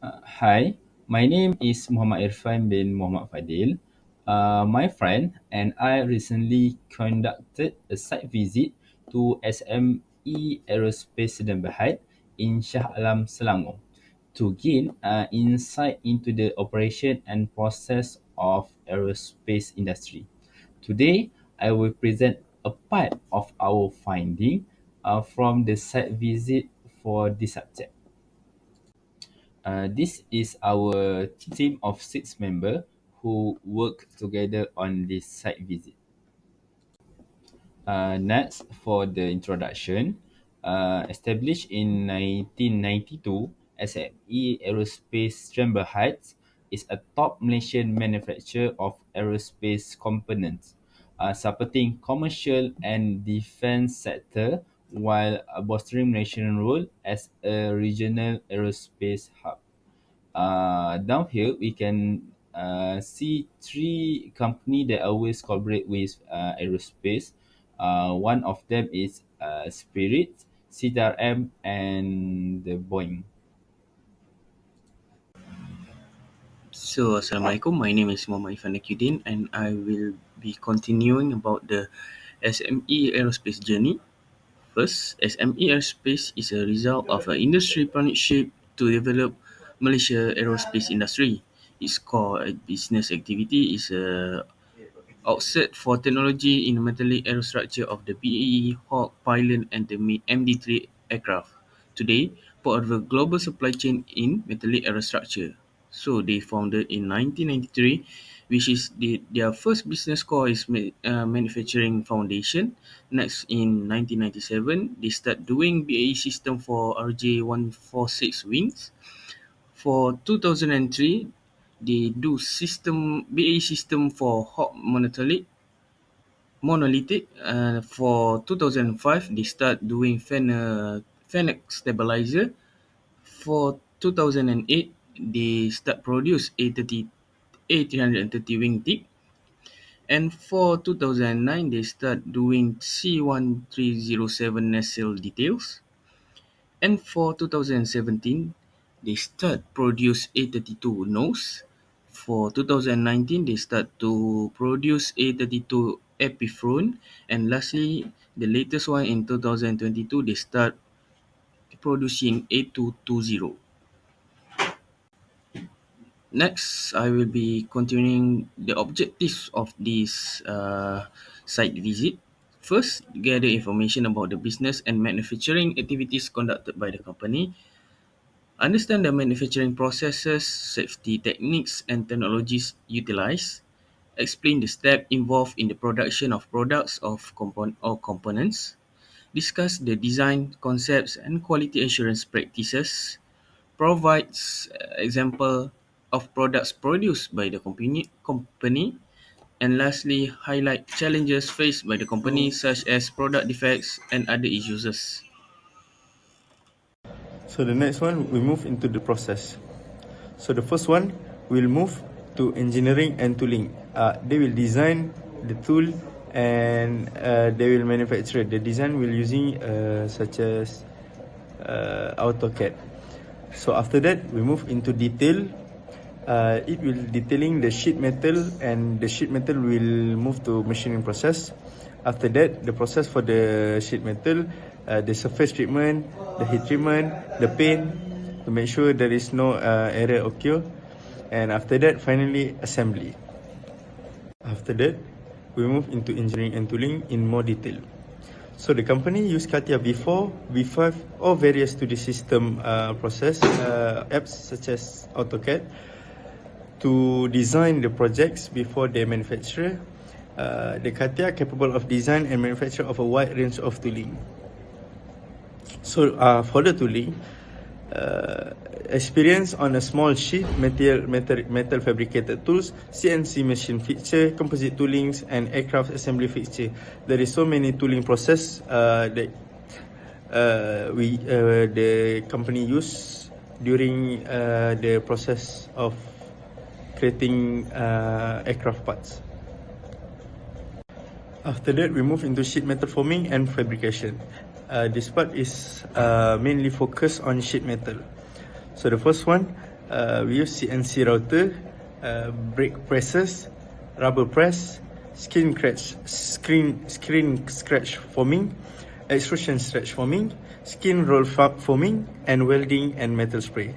Hi, my name is Muhammad Irfan bin Muhammad Fadil. My friend and I recently conducted a site visit to SME Aerospace Sedan Berhad in Shah Alam, Selangor to gain insight into the operation and process of aerospace industry. Today, I will present a part of our finding from the site visit for this subject. This is our team of 6 members who work together on this site visit. Next, for the introduction, established in 1992, SME Aerospace Chamber Heights is a top Malaysian manufacturer of aerospace components, supporting commercial and defense sector while bolstering Malaysian role as a regional aerospace hub. Down here we can see three company that always collaborate with aerospace. One of them is Spirit, CRM, and the Boeing. So, Assalamualaikum. My name is Muhammad Ifan Nakudin, and I will be continuing about the SME aerospace journey. First, SME aerospace is a result of an industry partnership to develop Malaysia aerospace industry. Its core business activity is a outset for technology in the metallic aerostructure of the BAE Hawk Pilot and the MD-3 aircraft. Today, part of a global supply chain in metallic aerostructure. So they founded in 1993, which is their first business core is manufacturing foundation. Next, in 1997, they start doing BAE system for RJ146 wings. For 2003, they do system BAE system for Hawk monolithic. For 2005, they start doing Fennec stabilizer. For 2008, they start produce A330 wing tip. And for 2009, they start doing C1307 nacelle details. And for 2017, they start produce A32 nose. For 2019, they start to produce A32 Epiphone. And lastly, the latest one in 2022, they start producing A220. Next, I will be continuing the objectives of this site visit. First, gather information about the business and manufacturing activities conducted by the company. Understand the manufacturing processes, safety techniques, and technologies utilized. Explain the steps involved in the production of products or components. Discuss the design, concepts, and quality assurance practices. Provides example of products produced by the company. And lastly, highlight challenges faced by the company such as product defects and other issues. So the next one, we move into the process. So the first one, we'll move to engineering and tooling. They will design the tool and they will manufacture the design will using such as AutoCAD. So after that, we move into detail. It will detailing the sheet metal, and the sheet metal will move to machining process. After that, the process for the sheet metal, the surface treatment, the heat treatment, the paint, to make sure there is no error occur. And after that, finally assembly. After that, we move into engineering and tooling in more detail. So the company used CATIA V4, V5, or various 2D system process apps such as AutoCAD to design the projects before they manufacture. The CATIA capable of design and manufacture of a wide range of tooling. So for the tooling, experience on a small sheet, metal fabricated tools, CNC machine fixture, composite toolings, and aircraft assembly fixture. There is so many tooling process that the company use during the process of creating aircraft parts. After that, we move into sheet metal forming and fabrication. This part is mainly focused on sheet metal. So the first one, We use CNC router, brake presses, rubber press, screen scratch forming, extrusion stretch forming, skin roll forming, and welding and metal spray.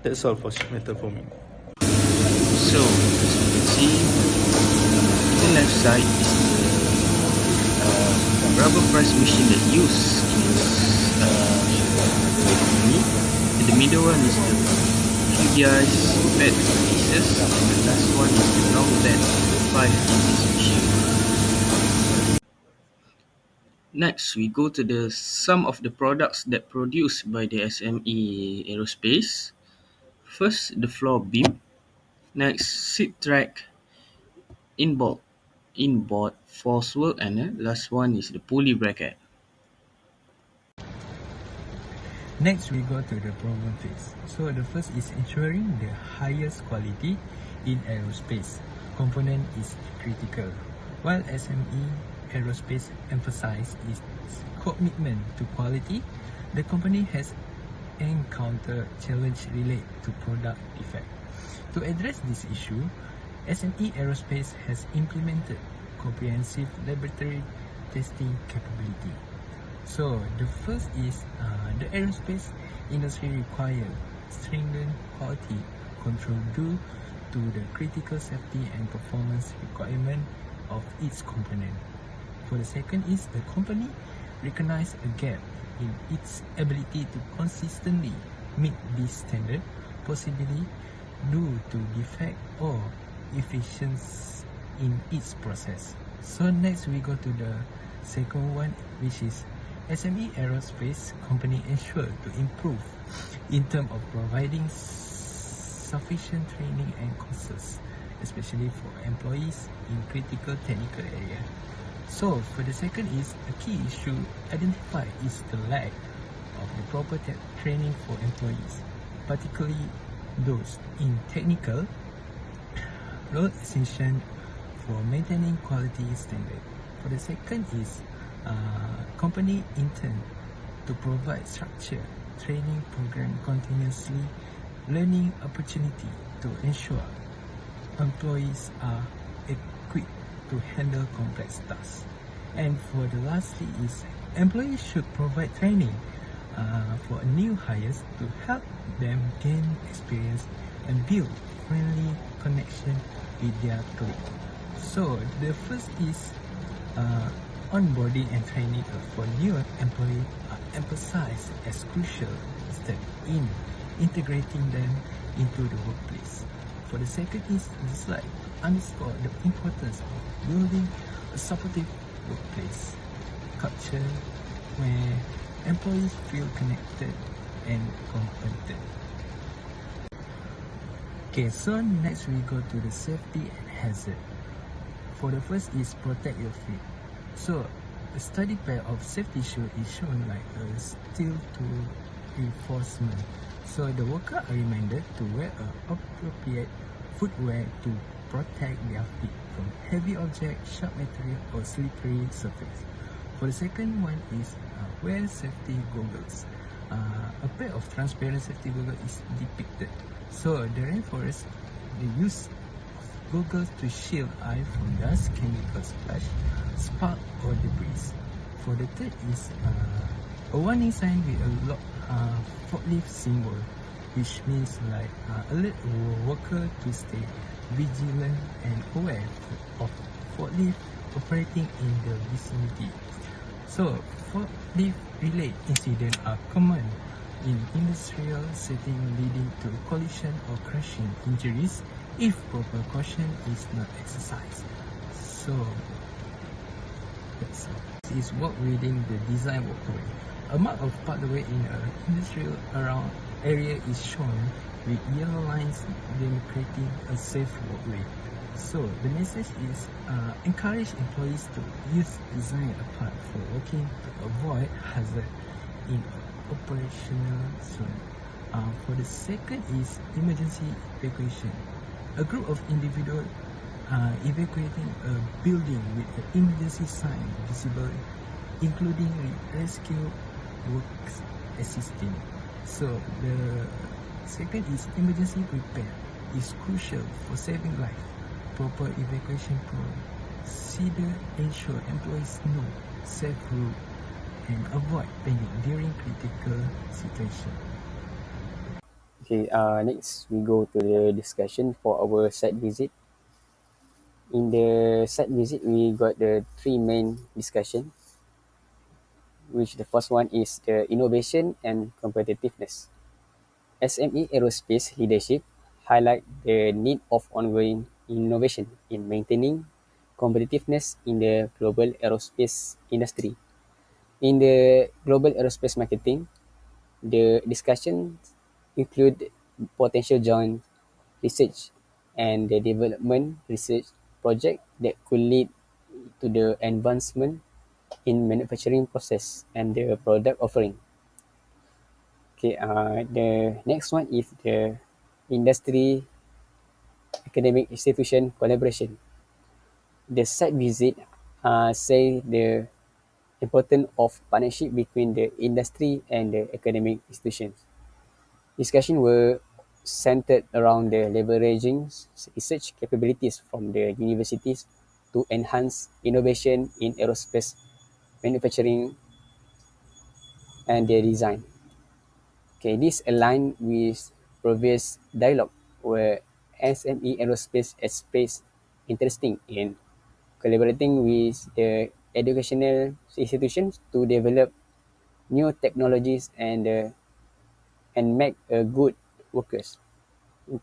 That's all for metal forming. So, as you can see, the left side is the rubber press machine that used in the company. And the middle one is the PDI's bed pieces, and the last one is the long bed 5 pieces machine. Next, we go to some of the products that produced by the SME Aerospace. First, the floor beam. Next, seat track, inboard force work, and the last one is the pulley bracket. Next, we go to the problem phase. So the first is ensuring the highest quality in aerospace. Component is critical. While SME Aerospace emphasizes its commitment to quality, the company has encountered challenges related to product defect. To address this issue, SME Aerospace has implemented comprehensive laboratory testing capability. So the first is the aerospace industry requires stringent quality control due to the critical safety and performance requirement of its component. For the second is the company recognize a gap in its ability to consistently meet this standard, possibly due to defect or efficiency in its process. So next we go to the second one, which is SME Aerospace company ensure to improve in terms of providing sufficient training and courses, especially for employees in critical technical area. So for the second is a key issue identified is the lack of the proper training for employees, particularly those in technical role essential for maintaining quality standard. For the second is company intend to provide structured training program continuously learning opportunity to ensure employees are equipped to handle complex tasks. And for the lastly is employees should provide training for new hires to help them gain experience and build friendly connection with their colleagues. So the first is onboarding and training for new employees are emphasized as crucial step in integrating them into the workplace. For the second is the slide underscore the importance of building a supportive workplace culture where employees feel connected and competent. Okay, so next we go to the safety and hazard. For the first is protect your feet. So a study pair of safety shoe is shown like a steel tool reinforcement. So the worker are reminded to wear appropriate footwear to protect their feet from heavy objects, sharp material or slippery surface. For the second one is wear safety goggles. A pair of transparent safety goggles is depicted. So the rainforest they use goggles to shield eye from dust, chemical splash, spark or debris. For the third is a warning sign with a forklift symbol, which means like alert worker to stay vigilant and aware of forklift operating in the vicinity. So forklift related incidents are common in industrial setting leading to collision or crashing injuries if proper caution is not exercised. So that's all. This is work within the design walkway. A mark of pathway in an industrial around area is shown with yellow lines demarcating a safe walkway. So the message is encourage employees to use design apart for working to avoid hazard in operational zone. For the second is emergency evacuation. A group of individuals evacuating a building with the emergency sign visible, including rescue works assisting. So the Second is emergency repair is crucial for saving life. Proper evacuation procedure ensure employees know safe route and avoid panic during critical situation. Okay, next we go to the discussion for our site visit. In the site visit, we got the three main discussion, which the first one is the innovation and competitiveness. SME Aerospace leadership highlight the need of ongoing innovation in maintaining competitiveness in the global aerospace industry. In the global aerospace marketing, the discussions include potential joint research and the development research project that could lead to the advancement in manufacturing process and the product offering. Okay, the next one is the industry academic institution collaboration. The site visit say the importance of partnership between the industry and the academic institutions. Discussions were centered around the leveraging research capabilities from the universities to enhance innovation in aerospace manufacturing and their design. Okay, this aligned with previous dialogue where SME Aerospace space interesting in collaborating with the educational institutions to develop new technologies and make a good workers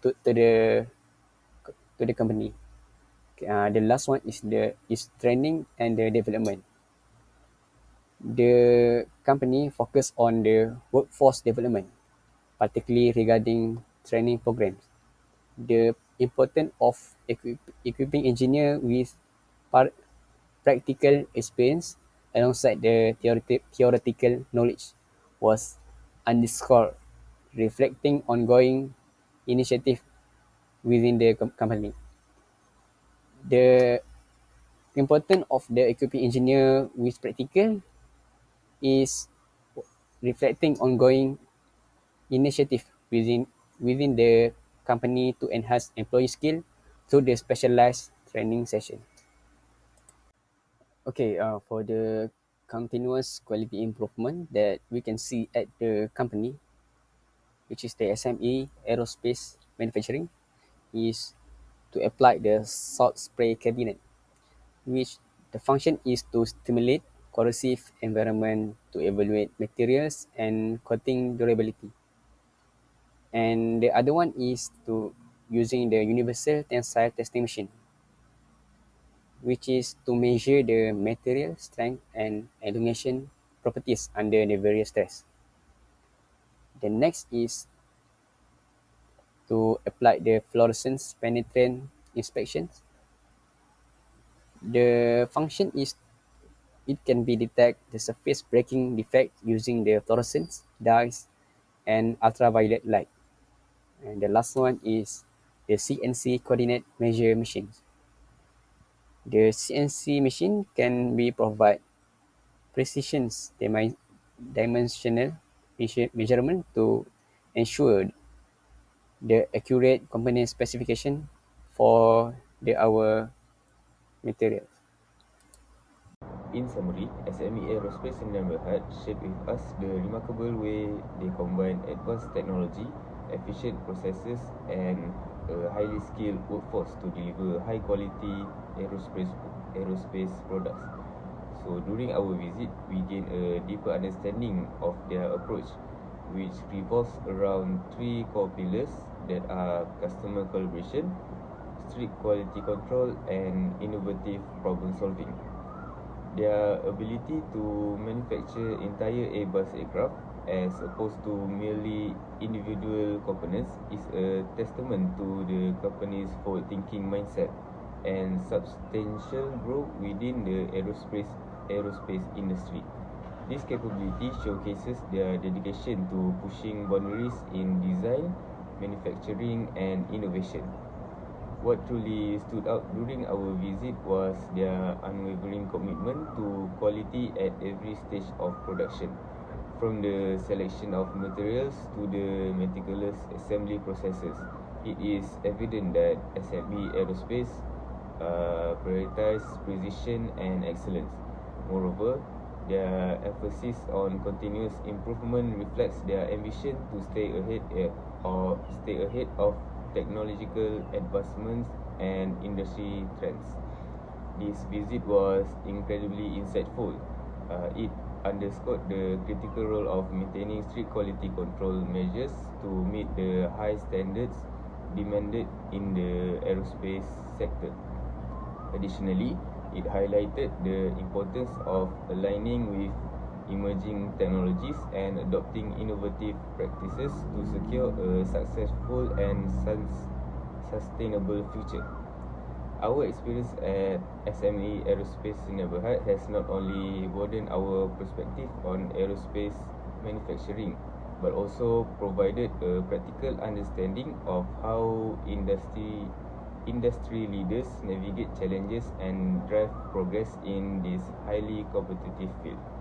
to the company. Okay, the last one is training and the development. The company focus on the workforce development, particularly regarding training programs. The importance of equipping engineer with par- practical experience alongside the theoretical knowledge was underscored, reflecting ongoing initiative within the company. The importance of the equipping engineer with practical is reflecting ongoing initiative within the company to enhance employee skill through the specialized training session. Okay, for the continuous quality improvement that we can see at the company, which is the SME Aerospace Manufacturing, is to apply the salt spray cabinet, which the function is to stimulate corrosive environment to evaluate materials and coating durability. And the other one is to using the universal tensile testing machine, which is to measure the material strength and elongation properties under the various stress. The next is to apply the fluorescence penetrant inspections. The function is it can be detect the surface breaking defect using the fluorescence dyes and ultraviolet light. And the last one is the CNC coordinate measure machines. The CNC machine can be provide precision dimensional measurement to ensure the accurate component specification for our materials. In summary, SME Aerospace in Neighborhood shared with us the remarkable way they combine advanced technology, efficient processes, and a highly skilled workforce to deliver high quality aerospace products. So during our visit, we gained a deeper understanding of their approach, which revolves around three core pillars that are customer collaboration, strict quality control, and innovative problem solving. Their ability to manufacture entire Airbus aircraft as opposed to merely individual components is a testament to the company's forward-thinking mindset and substantial growth within the aerospace industry. This capability showcases their dedication to pushing boundaries in design, manufacturing, and innovation. What truly stood out during our visit was their unwavering commitment to quality at every stage of production, From the selection of materials to the meticulous assembly processes, it is evident that SME Aerospace prioritize precision and excellence. Moreover, their emphasis on continuous improvement reflects their ambition to stay ahead of technological advancements and industry trends. This visit was incredibly insightful. It underscored the critical role of maintaining strict quality control measures to meet the high standards demanded in the aerospace sector. Additionally, it highlighted the importance of aligning with emerging technologies and adopting innovative practices to secure a successful and sustainable future. Our experience at SME Aerospace Neighborhood has not only broadened our perspective on aerospace manufacturing, but also provided a practical understanding of how industry leaders navigate challenges and drive progress in this highly competitive field.